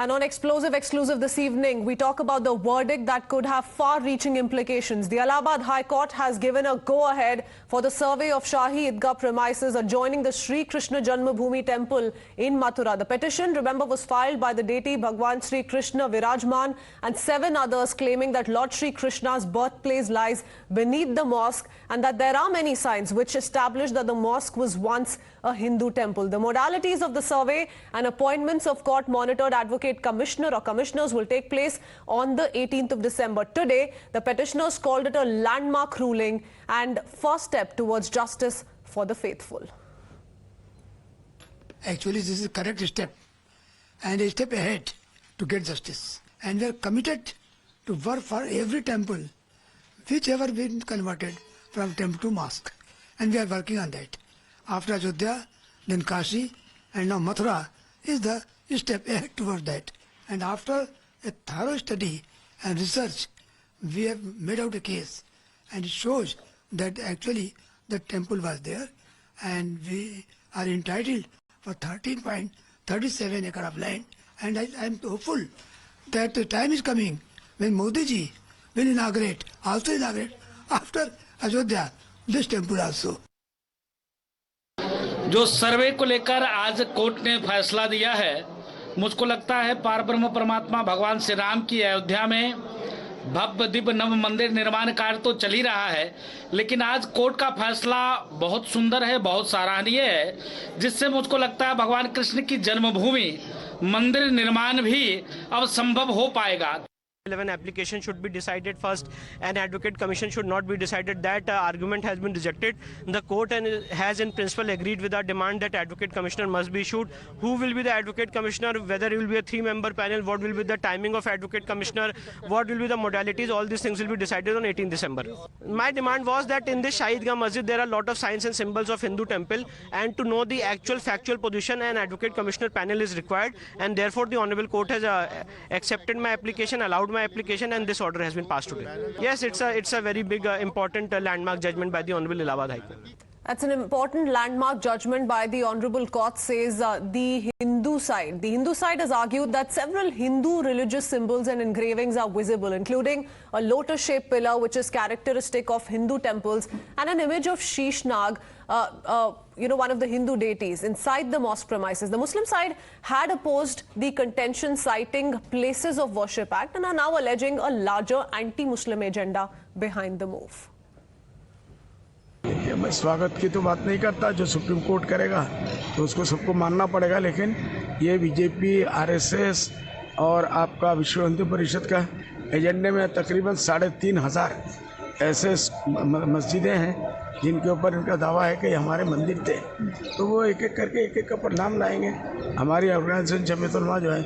And on Explosive Exclusive this evening, we talk about the verdict that could have far-reaching implications. The Allahabad High Court has given a go-ahead for the survey of Shahi Idgah premises adjoining the Sri Krishna Janmabhoomi temple in Mathura. The petition, remember, was filed by the deity Bhagwan Sri Krishna Virajman and 7 others claiming that Lord Sri Krishna's birthplace lies beneath the mosque and that there are many signs which establish that the mosque was once a Hindu temple. The modalities of the survey and appointments of court-monitored advocate commissioner or commissioners will take place on the 18th of December. Today, the petitioners called it a landmark ruling and first step towards justice for the faithful. Actually, this is a correct step and a step ahead to get justice. And we are committed to work for every temple which ever been converted from temple to mosque. And we are working on that. After Ayodhya, then Kashi, and now Mathura is the step ahead towards that. And after a thorough study and research, we have made out a case, and it shows that actually the temple was there, and we are entitled for 13.37 acre of land. And I am hopeful that the time is coming when Modi ji will inaugurate after Ayodhya this temple also. जो सर्वे को लेकर आज court ने फैसला दिया है, मुझको लगता है पारब्रह्म परमात्मा भगवान श्री राम की अयोध्या में भव्य दिव्य नव मंदिर निर्माण कार्य तो चल ही रहा है, लेकिन आज कोर्ट का फैसला बहुत सुंदर है, बहुत सराहनीय है, जिससे मुझको लगता है भगवान कृष्ण की जन्मभूमि मंदिर निर्माण भी अब संभव हो पाएगा. 11 application should be decided first, and advocate commission should not be decided. That argument has been rejected. The court has in principle agreed with our demand that advocate commissioner must be issued. Who will be the advocate commissioner, whether it will be a 3-member panel, what will be the timing of advocate commissioner, what will be the modalities, all these things will be decided on 18 December. My demand was that in this Shahi Idgah Masjid there are a lot of signs and symbols of Hindu temple, and to know the actual factual position, an advocate commissioner panel is required, and therefore the honorable court has accepted my application, allowed my application, and this order has been passed today. Yes, it's a very big important landmark judgment by the Honorable Allahabad High Court. That's an important landmark judgment by the Honorable Court, says the Hindu side. The Hindu side has argued that several Hindu religious symbols and engravings are visible, including a lotus-shaped pillar, which is characteristic of Hindu temples, and an image of Shishnag, one of the Hindu deities, inside the mosque premises. The Muslim side had opposed the contention, citing Places of Worship Act, and are now alleging a larger anti-Muslim agenda behind the move. मैं स्वागत की तो बात नहीं करता, जो supreme court करेगा तो उसको सबको मानना पड़ेगा, लेकिन ये बीजेपी, आरएसएस और आपका विश्व हिंदू परिषद का एजेंडे में तकरीबन 3,500 ऐसे मस्जिदें हैं जिनके ऊपर इनका दावा है कि हमारे मंदिर थे, तो वो एक एक करके एक का परिणाम लाएंगे. हमारी ऑर्गेनाइजेशन जमीयत उलमा जो है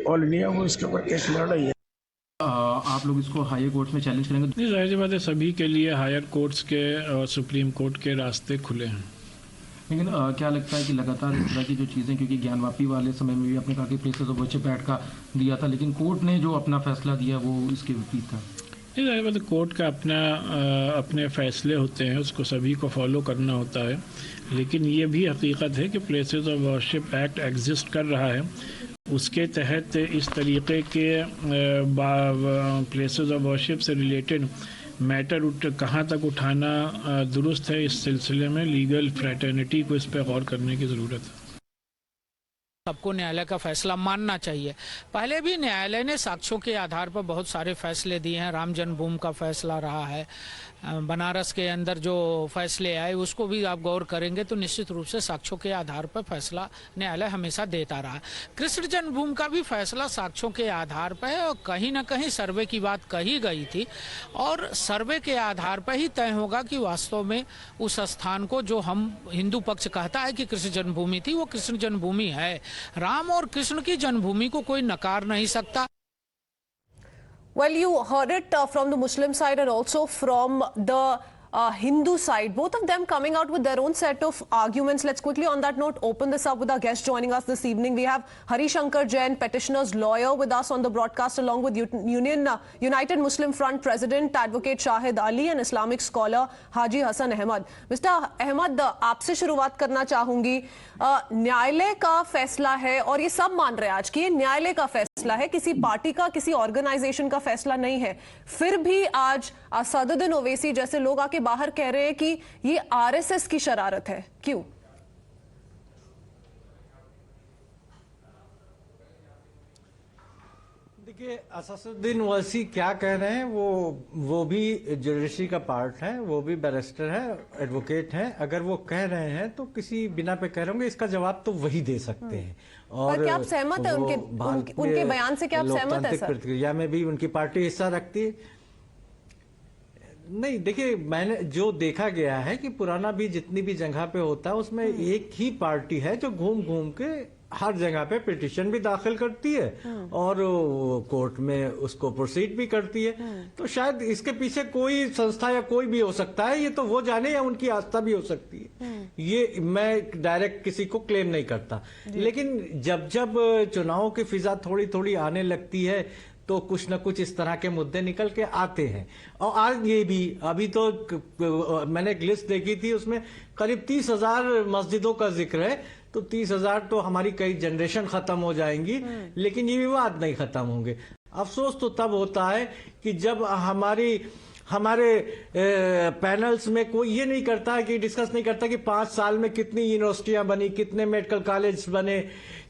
ऑल इंडिया, वो इसके ऊपर केस लड़ रही है. आप लोग इसको हायर कोर्ट में चैलेंज करेंगे? नहीं, जाहिर सी बात है, सभी के लिए हायर कोर्ट्स के और सुप्रीम कोर्ट के रास्ते खुले हैं. लेकिन क्या लगता है कि लगातार इस तरह की जो चीज़ें, क्योंकि ज्ञानवापी वाले समय में भी आपने कहा कि प्लेसेस ऑफ वर्शिप एक्ट का दिया था, लेकिन कोर्ट ने जो अपना फैसला दिया वो इसके विपरीत था. नहीं, जाहिर बात है, कोर्ट का अपने फैसले होते हैं, उसको सभी को फॉलो करना होता है, लेकिन ये भी हकीकत है कि places of worship act exist कर रहा है. उसके तहत इस तरीके के प्लेसेस ऑफ वर्शिप से रिलेटेड मैटर कहाँ तक उठाना दुरुस्त है, इस सिलसिले में लीगल फ्रेटर्निटी को इस पर गौर करने की ज़रूरत है. सबको न्यायालय का फैसला मानना चाहिए. पहले भी न्यायालय ने साक्ष्यों के आधार पर बहुत सारे फैसले दिए हैं. राम जन्मभूमि का फैसला रहा है, बनारस के अंदर जो फैसले आए उसको भी आप गौर करेंगे तो निश्चित रूप से साक्ष्यों के आधार पर फैसला न्यायालय हमेशा देता रहा. कृष्ण जन्मभूमि का भी फैसला साक्ष्यों के आधार पर है, और कहीं ना कहीं सर्वे की बात कही गई थी, और सर्वे के आधार पर ही तय होगा कि वास्तव में उस स्थान को, जो हम हिंदू पक्ष कहता है कि कृष्ण जन्मभूमि थी, वो कृष्ण जन्मभूमि है. राम और कृष्ण की जन्मभूमि को कोई नकार नहीं सकता. Well, you heard it from the Muslim side and also from the Hindu side, both of them coming out with their own set of arguments. Let's quickly on that note open this up with our guest joining us this evening. We have Hari Shankar Jain, petitioner's lawyer, with us on the broadcast, along with United Muslim Front President Advocate Shahid Ali and Islamic scholar Haji Hassan Ahmad. Mr. Ahmad, आपसे शुरुआत करना चाहूंगी. न्यायालय का फैसला है और ये सब मान रहे हैं आज कि ये न्यायालय का फैसला है, किसी पार्टी का, किसी ऑर्गेनाइजेशन का फैसला नहीं है. फिर भी आज असदुद्दीन ओवैसी जैसे लोग आके बाहर कह रहे हैं कि ये आरएसएस की शरारत है. क्यों? देखिए, असदुद्दीन ओवैसी क्या कह रहे हैं, वो भी जुडिशरी का पार्ट है, वो भी बैरिस्टर है, एडवोकेट हैं. अगर वो कह रहे हैं तो किसी बिना पे कह रहे होंगे, इसका जवाब तो वही दे सकते हैं. और क्या आप सहमत हैं उनके बयान से? क्या आप सहमत हैं सर? प्रक्रिया में भी उनकी पार्टी हिस्सा रखती है. नहीं, देखिए, मैंने जो देखा गया है कि पुराना भी जितनी भी जगह पे होता है उसमें एक ही पार्टी है जो घूम घूम के हर जगह पे पिटीशन भी दाखिल करती है और कोर्ट में उसको प्रोसीड भी करती है. तो शायद इसके पीछे कोई संस्था या कोई भी हो सकता है, ये तो वो जाने, या उनकी आस्था भी हो सकती है. ये मैं डायरेक्ट किसी को क्लेम नहीं करता. लेकिन जब जब चुनावों की फिजा थोड़ी थोड़ी आने लगती है तो कुछ न कुछ इस तरह के मुद्दे निकल के आते हैं. और आज ये भी, अभी तो मैंने एक लिस्ट देखी थी, उसमें करीब 30,000 मस्जिदों का जिक्र है. तो 30,000 तो हमारी कई जनरेशन खत्म हो जाएंगी, लेकिन ये विवाद नहीं खत्म होंगे. अफसोस तो तब होता है कि जब हमारे पैनल्स में कोई ये नहीं करता है, कि डिस्कस नहीं करता कि 5 साल में कितनी यूनिवर्सिटियां बनी, कितने मेडिकल कॉलेज बने,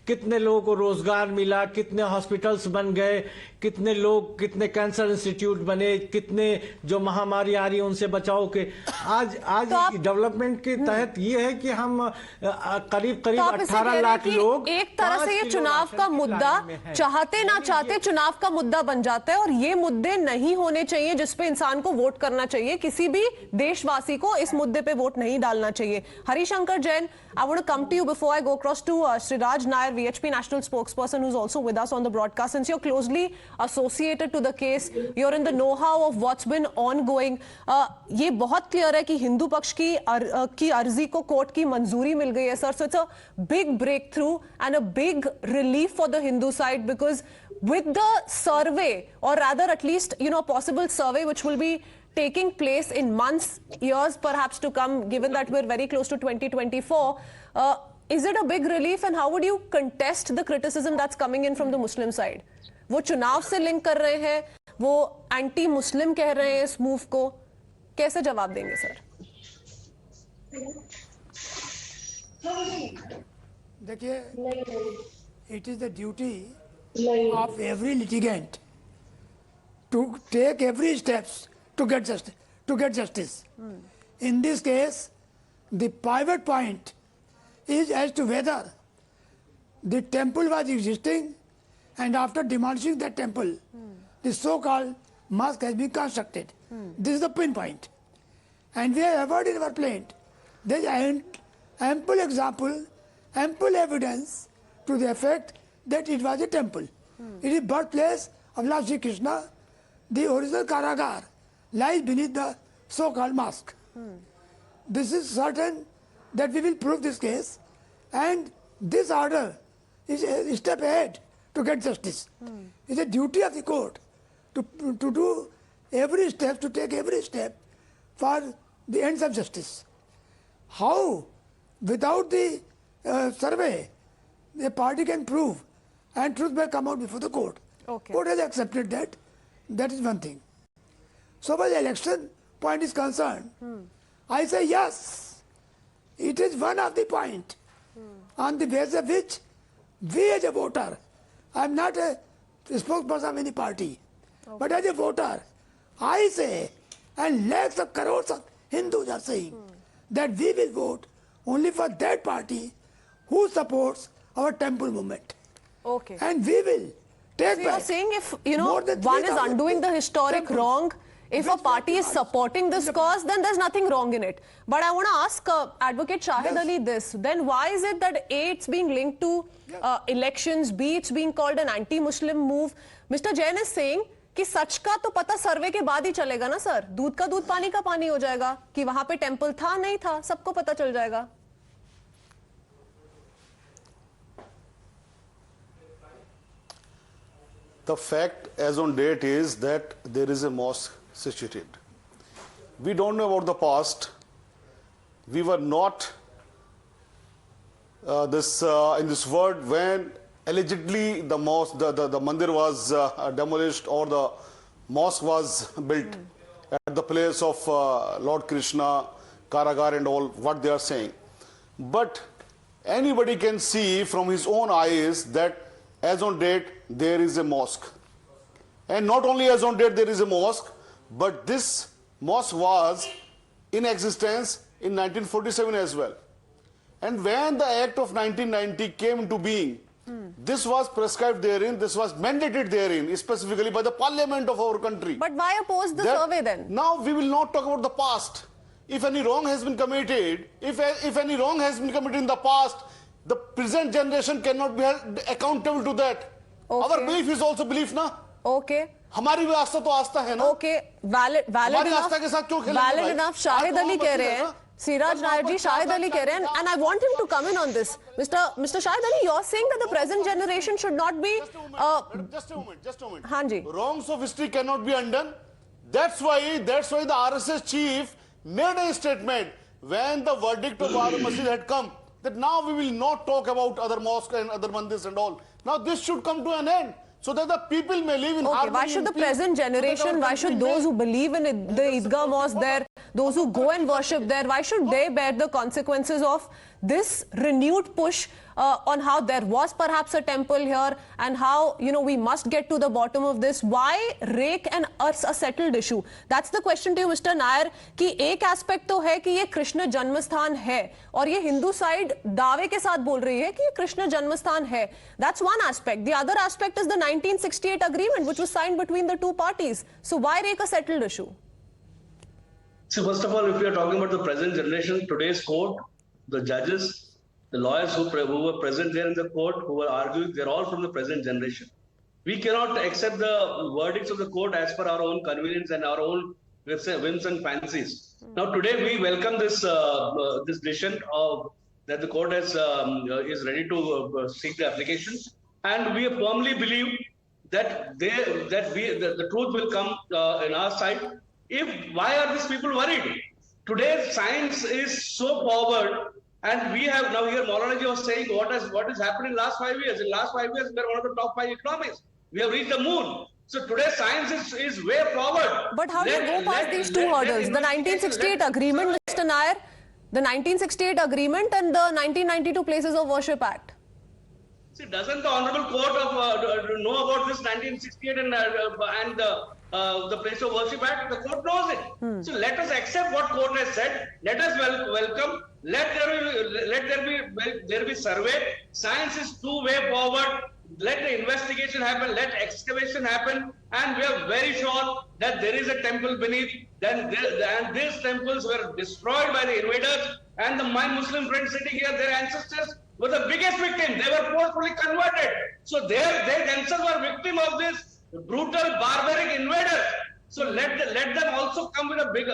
कितने लोगों को रोजगार मिला, कितने हॉस्पिटल्स बन गए, कितने लोग, कितने कैंसर इंस्टीट्यूट बने, कितने जो महामारी आ रही है उनसे बचाव के. आज तो डेवलपमेंट के तहत ये है कि हम करीब 18 लाख लोग, एक तरह से ये चुनाव का मुद्दा चाहते ना चाहते चुनाव का मुद्दा बन जाता है. और ये मुद्दे नहीं होने चाहिए जिसपे इंसान को वोट करना चाहिए. किसी भी देशवासी को इस मुद्दे पे वोट नहीं डालना चाहिए. Harishankar Jain, I want to come to you before I go across to Sriraj Nair, VHP national spokesperson, who's also with us on the broadcast. Since you're closely associated to the case, you're in the know-how of what's been ongoing. ये बहुत clear है कि हिंदू पक्ष की अर्जी को court की मंजूरी मिल गई है sir. So it's a big breakthrough and a big relief for the Hindu side, because with the survey, or rather at least, possible survey which will be taking place in months, years perhaps to come, given that we're very close to 2024, is it a big relief, and how would you contest the criticism that's coming in from the Muslim side? वो चुनाव से link कर रहे हैं, वो anti Muslim कह रहे हैं इस मूव को, कैसे जवाब देंगे सर? देखिए, it is the duty of every litigant to take every steps to get justice. In this case, the pivot point is as to whether the temple was existing, and after demolishing that temple, the so-called mosque has been constructed. This is the pinpoint. And we have heard in our plaint, there is ample example, ample evidence to the effect that it was a temple. It is birthplace of Lord Sri Krishna. The original Karagar lies beneath the so-called mosque. This is certain that we will prove this case, and this order is a step ahead to get justice. It's a duty of the court to do every step, to take every step for the ends of justice. How, without the survey, the party can prove and truth may come out before the court. Okay. Court has accepted that. That is one thing. So far the election point is concerned, I say yes, it is one of the point on the basis of which we as a voter, I am not a spokesperson of any party, but as a voter, I say, and lakhs of crores of Hindus are saying, that we will vote only for that party who supports our temple movement. Okay. And we will take So back. you're saying if, more than one is 3,000 undoing the historic temples. wrong, if a Which party is party? supporting this cause, then there's nothing wrong in it. But I want to ask Advocate Shahid Yes. Ali this. Then why is it that A, it's being linked to elections, B, it's being called an anti-Muslim move? Mr. Jain is saying कि सच का तो पता सर्वे के बाद ही चलेगा ना sir, दूध का दूध पानी का पानी हो जाएगा कि वहां पे टेंपल था नहीं था सबको पता चल जाएगा। The fact as on date is that there is a mosque situated. We don't know about the past. We were not in this world when allegedly the mosque, the mandir was demolished or the mosque was built at the place of Lord Krishna, Karagar and all what they are saying. But anybody can see from his own eyes that as on date there is a mosque. And not only as on date there is a mosque, but this mosque was in existence in 1947 as well. And when the Act of 1990 came into being, this was prescribed therein, this was mandated therein, specifically by the parliament of our country. But why oppose the survey then? Now we will not talk about the past. If any wrong has been committed, if any wrong has been committed in the past, the present generation cannot be held accountable to that. Okay. Our belief is also belief, na? Okay. हमारी भी आस्था तो आस्था है ना? Okay. Valid आस्था के साथ क्यों खेलेंगे enough. Shahid Ali कह रहे हैं, Siraj Nair ji, Shahid Ali keh rahe hain, and I want him to come in on this. Mr. Shahid Ali, you're saying that the present generation should not be... Just a moment. हाँ जी. Wrongs of history cannot be undone. That's why the RSS chief made a statement when the verdict of our masjid had come, that now we will not talk about other mosques and other mandirs and all. Now this should come to an end, so that the people may live in harmony. Why should the present generation, why should those who believe in the Idgah mosque there, those who go and worship there, why should they bear the consequences of this renewed push on how there was perhaps a temple here and how, we must get to the bottom of this? Why rake and us a settled issue? That's the question to you, Mr. Nair, कि एक aspect तो है कि ये कृष्ण जन्मस्थान है और ये हिंदू साइड दावे के साथ बोल रही है कि ये कृष्ण जन्मस्थान है. That's one aspect. The other aspect is the 1968 agreement which was signed between the two parties. So why rake a settled issue? See, first of all, if we are talking about the present generation, today's court, the judges, the lawyers who were present there in the court, who were arguing, they're all from the present generation. We cannot accept the verdicts of the court as per our own convenience and our own, let's say, whims and fancies. Now, today we welcome this this decision of that the court has is ready to seek the application, and we firmly believe that the truth will come in our side. Why are these people worried? Today's science is so forward. And we have now here Maulana ji was saying what is happening in the last 5 years. In the last 5 years, we are one of the top 5 economies. We have reached the moon. So today science is way forward. But how do you go past these two hurdles? The 1968 agreement, Mr. Nair, the 1968 agreement and the 1992 Places of Worship Act. See, doesn't the Honorable Court know about this 1968 and the Place of Worship Act? The court knows it. So let us accept what court has said. Let us welcome. Let there be survey. Science is two-way forward. Let the investigation happen. Let excavation happen. And we are very sure that there is a temple beneath. And these temples were destroyed by the invaders. And my Muslim friends sitting here, their ancestors were the biggest victim. They were forcefully converted. So they themselves were victim of this brutal, barbaric invaders. So let them also come with a big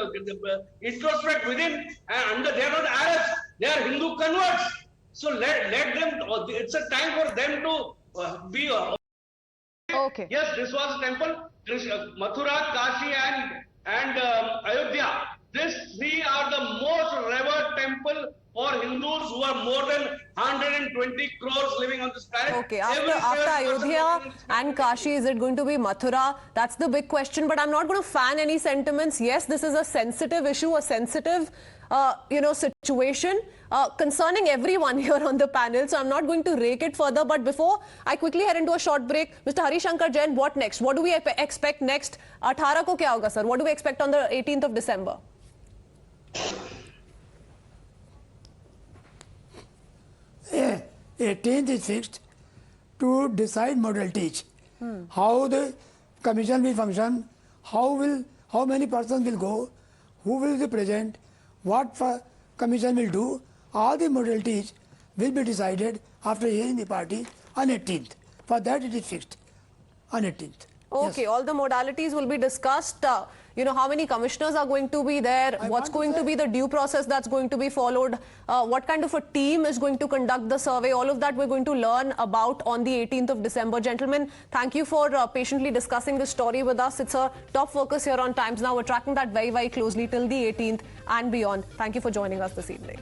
introspect within. And they are not Arabs; they are Hindu converts. So let them. It's a time for them to be. Okay. Yes, this was a temple. Mathura, Kashi, and Ayodhya. These three are the most revered temple for Hindus who are more than 120 crores living on this planet. Okay, after Ayodhya and Kashi, is it going to be Mathura? That's the big question, but I'm not going to fan any sentiments. Yes, this is a sensitive issue, a sensitive, situation concerning everyone here on the panel. So I'm not going to rake it further. But before I quickly head into a short break, Mr. Harishankar Jain, what next? What do we expect next? 18 ko kya hoga, sir? What do we expect on the 18th of December? 18th is fixed to decide modalities. How the commission will function, how many persons will go, who will be present, what commission will do, all the modalities will be decided after hearing the party on 18th. For that it is fixed on 18th. Okay, all the modalities will be discussed. How many commissioners are going to be there? What's going to be the due process that's going to be followed? What kind of a team is going to conduct the survey? All of that we're going to learn about on the 18th of December. Gentlemen, thank you for patiently discussing this story with us. It's a top focus here on Times Now. We're tracking that very, very closely till the 18th and beyond. Thank you for joining us this evening.